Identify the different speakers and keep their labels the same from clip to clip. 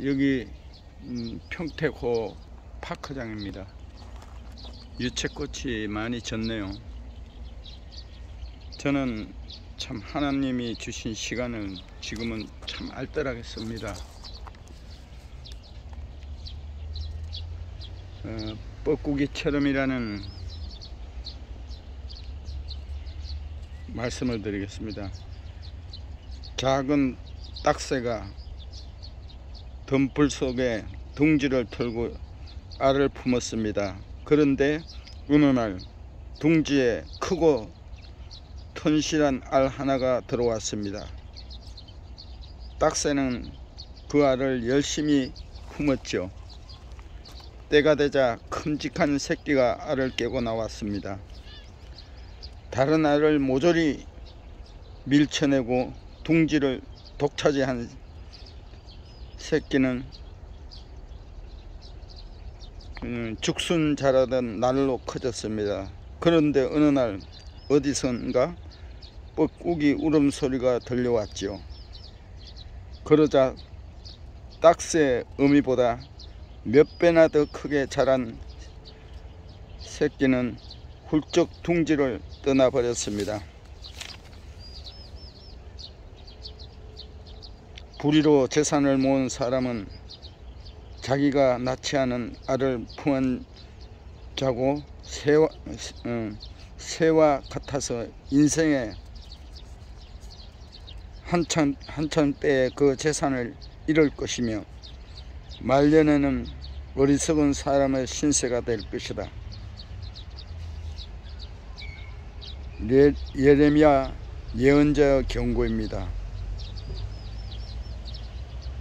Speaker 1: 여기 평택호 파크장입니다. 유채꽃이 많이 졌네요. 저는 참 하나님이 주신 시간을 지금은 참 알뜰하게 씁니다. 뻐꾸기처럼이라는 말씀을 드리겠습니다. 작은 딱새가 덤불 속에 둥지를 털고 알을 품었습니다. 그런데 어느 날 둥지에 크고 튼실한 알 하나가 들어왔습니다. 딱새는 그 알을 열심히 품었죠. 때가 되자 큼직한 새끼가 알을 깨고 나왔습니다. 다른 알을 모조리 밀쳐내고 둥지를 독차지한 새끼는 죽순 자라던 날로 커졌습니다. 그런데 어느 날 어디선가 뻐꾸기 울음소리가 들려왔지요. 그러자 딱새 어미보다 몇 배나 더 크게 자란 새끼는 훌쩍 둥지를 떠나버렸습니다. 부리로 재산을 모은 사람은 자기가 낳지 않은 알을 품은 자고 새와 같아서 인생의 한참 때에 그 재산을 잃을 것이며 말년에는 어리석은 사람의 신세가 될 것이다. 예레미야 예언자의 경고입니다.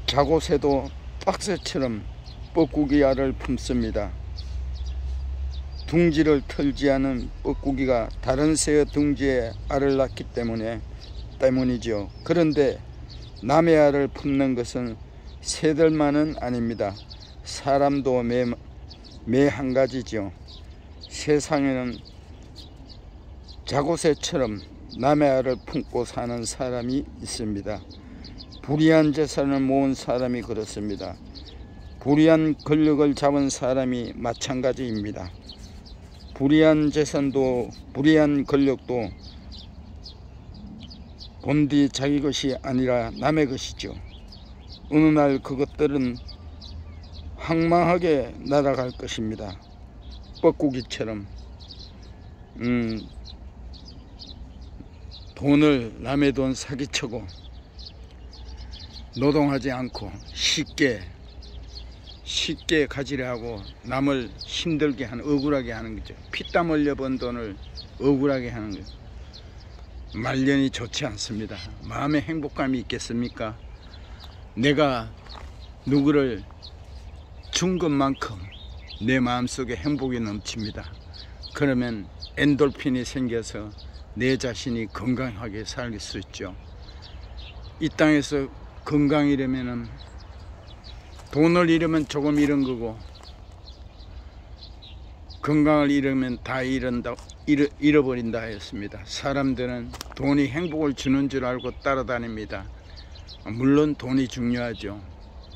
Speaker 1: 자고새도 딱새처럼 뻐꾸기 알을 품습니다. 둥지를 털지 않은 뻐꾸기가 다른 새의 둥지에 알을 낳기 때문이지요. 그런데 남의 알을 품는 것은 새들만은 아닙니다. 사람도 매 한 가지죠. 세상에는 자고새처럼 남의 알을 품고 사는 사람이 있습니다. 불의한 재산을 모은 사람이 그렇습니다. 불의한 권력을 잡은 사람이 마찬가지입니다. 불의한 재산도 불의한 권력도 본디 자기 것이 아니라 남의 것이죠. 어느 날 그것들은 황망하게 날아갈 것입니다. 뻐꾸기처럼 돈을 남의 돈 사기치고 노동하지 않고 쉽게 가지려 하고 남을 힘들게 하는, 억울하게 하는 거죠. 피땀 흘려 번 돈을 억울하게 하는 거죠. 말년이 좋지 않습니다. 마음에 행복감이 있겠습니까? 내가 누구를 준 것만큼 내 마음속에 행복이 넘칩니다. 그러면 엔돌핀이 생겨서 내 자신이 건강하게 살 수 있죠. 이 땅에서 건강이려면 돈을 잃으면 조금 잃은 거고 건강을 잃으면 다 잃어버린다 했습니다. 사람들은 돈이 행복을 주는 줄 알고 따라다닙니다. 물론 돈이 중요하죠.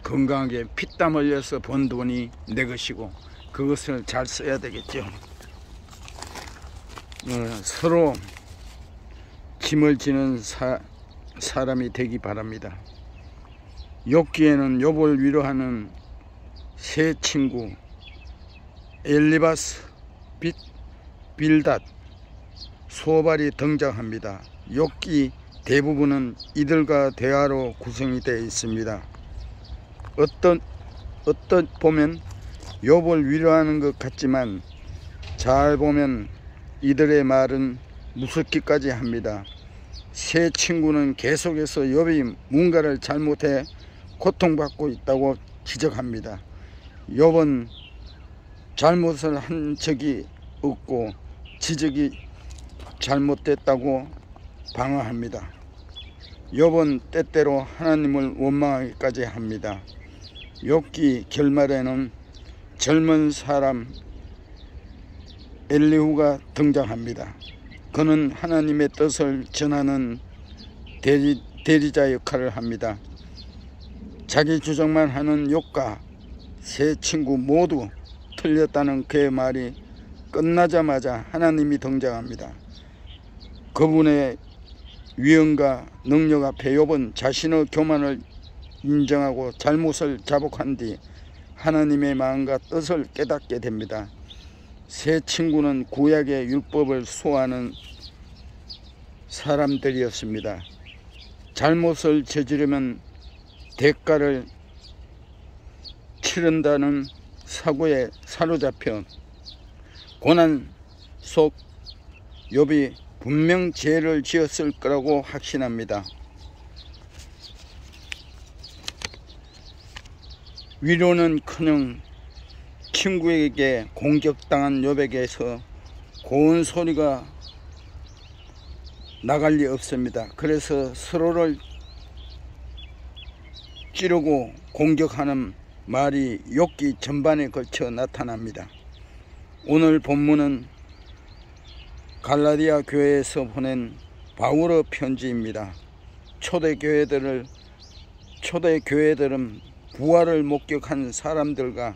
Speaker 1: 건강하게 피땀 흘려서 번 돈이 내 것이고 그것을 잘 써야 되겠죠. 서로 짐을 지는 사람이 되기 바랍니다. 욥기에는 욥을 위로하는 세 친구 엘리바스, 빌닷, 소발이 등장합니다. 욥기 대부분은 이들과 대화로 구성이 되어 있습니다. 어떤 보면 욥을 위로하는 것 같지만 잘 보면 이들의 말은 무섭기까지 합니다. 세 친구는 계속해서 욥이 뭔가를 잘못해 고통받고 있다고 지적합니다. 욥은 잘못을 한 적이 없고 지적이 잘못됐다고 방어합니다. 욥은 때때로 하나님을 원망하기까지 합니다. 욥기 결말에는 젊은 사람 엘리후가 등장합니다. 그는 하나님의 뜻을 전하는 대리자 역할을 합니다. 자기 주장만 하는 욕과 세 친구 모두 틀렸다는 그의 말이 끝나자마자 하나님이 등장합니다. 그분의 위엄과 능력 앞에 욥은 자신의 교만을 인정하고 잘못을 자복한 뒤 하나님의 마음과 뜻을 깨닫게 됩니다. 세 친구는 구약의 율법을 수호하는 사람들이었습니다. 잘못을 저지르면 대가를 치른다는 사고에 사로잡혀 고난 속 욥이 분명 죄를 지었을 거라고 확신합니다. 위로는커녕 친구에게 공격당한 욥에게서 고운 소리가 나갈 리 없습니다. 그래서 서로를 찌르고 공격하는 말이 욥기 전반에 걸쳐 나타납니다. 오늘 본문은 갈라디아 교회에서 보낸 바울의 편지입니다. 초대 교회들은 부활을 목격한 사람들과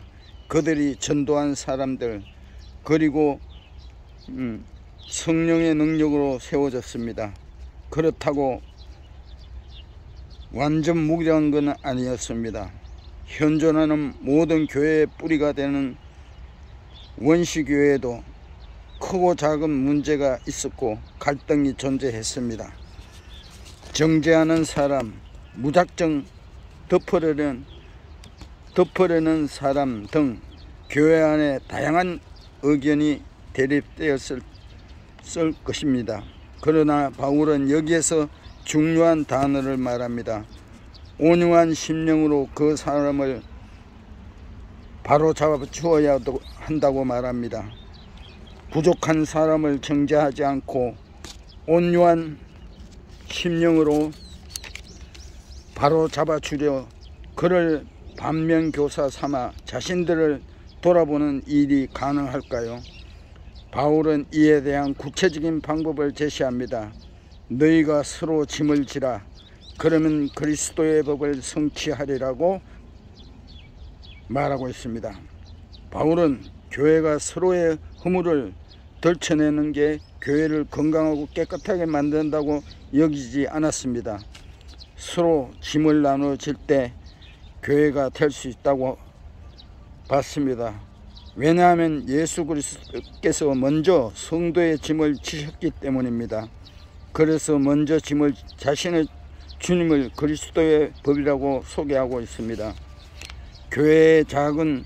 Speaker 1: 그들이 전도한 사람들 그리고 성령의 능력으로 세워졌습니다. 그렇다고 완전 무결한 건 아니었습니다. 현존하는 모든 교회의 뿌리가 되는 원시교회에도 크고 작은 문제가 있었고 갈등이 존재했습니다. 정죄하는 사람, 무작정 덮으려는 사람 등 교회 안에 다양한 의견이 대립되었을 것입니다. 그러나 바울은 여기에서 중요한 단어를 말합니다. 온유한 심령으로 그 사람을 바로 잡아 주어야 한다고 말합니다. 부족한 사람을 정죄하지 않고 온유한 심령으로 바로 잡아주려 그를 반면교사 삼아 자신들을 돌아보는 일이 가능할까요? 바울은 이에 대한 구체적인 방법을 제시합니다. 너희가 서로 짐을 지라. 그러면 그리스도의 법을 성취하리라고 말하고 있습니다. 바울은 교회가 서로의 허물을 덜쳐내는 게 교회를 건강하고 깨끗하게 만든다고 여기지 않았습니다. 서로 짐을 나눠질 때 교회가 될 수 있다고 봤습니다. 왜냐하면 예수 그리스도께서 먼저 성도의 짐을 지셨기 때문입니다. 그래서 먼저 짐을 자신의 주님을 그리스도의 법이라고 소개하고 있습니다. 교회의 작은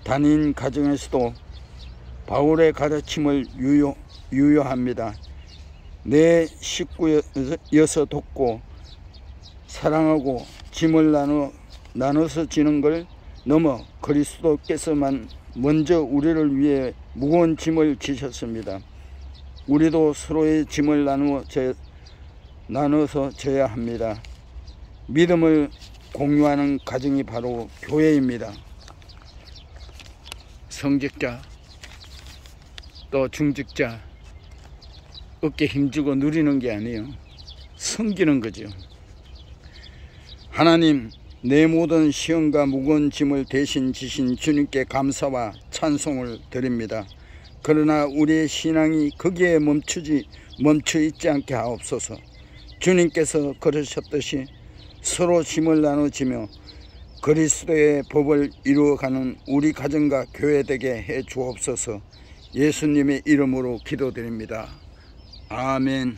Speaker 1: 단임 가정에서도 바울의 가르침을 유효합니다. 내 식구여서 돕고 사랑하고 짐을 나눠서 지는 걸 넘어 그리스도께서만 먼저 우리를 위해 무거운 짐을 지셨습니다. 우리도 서로의 짐을 나눠서 져야 합니다. 믿음을 공유하는 가정이 바로 교회입니다. 성직자 또 중직자 어깨 힘주고 누리는 게 아니에요. 섬기는 거죠. 하나님, 내 모든 시험과 무거운 짐을 대신 지신 주님께 감사와 찬송을 드립니다. 그러나 우리의 신앙이 거기에 멈춰 있지 않게 하옵소서. 주님께서 그러셨듯이 서로 짐을 나눠지며 그리스도의 법을 이루어가는 우리 가정과 교회 되게 해 주옵소서. 예수님의 이름으로 기도드립니다. 아멘.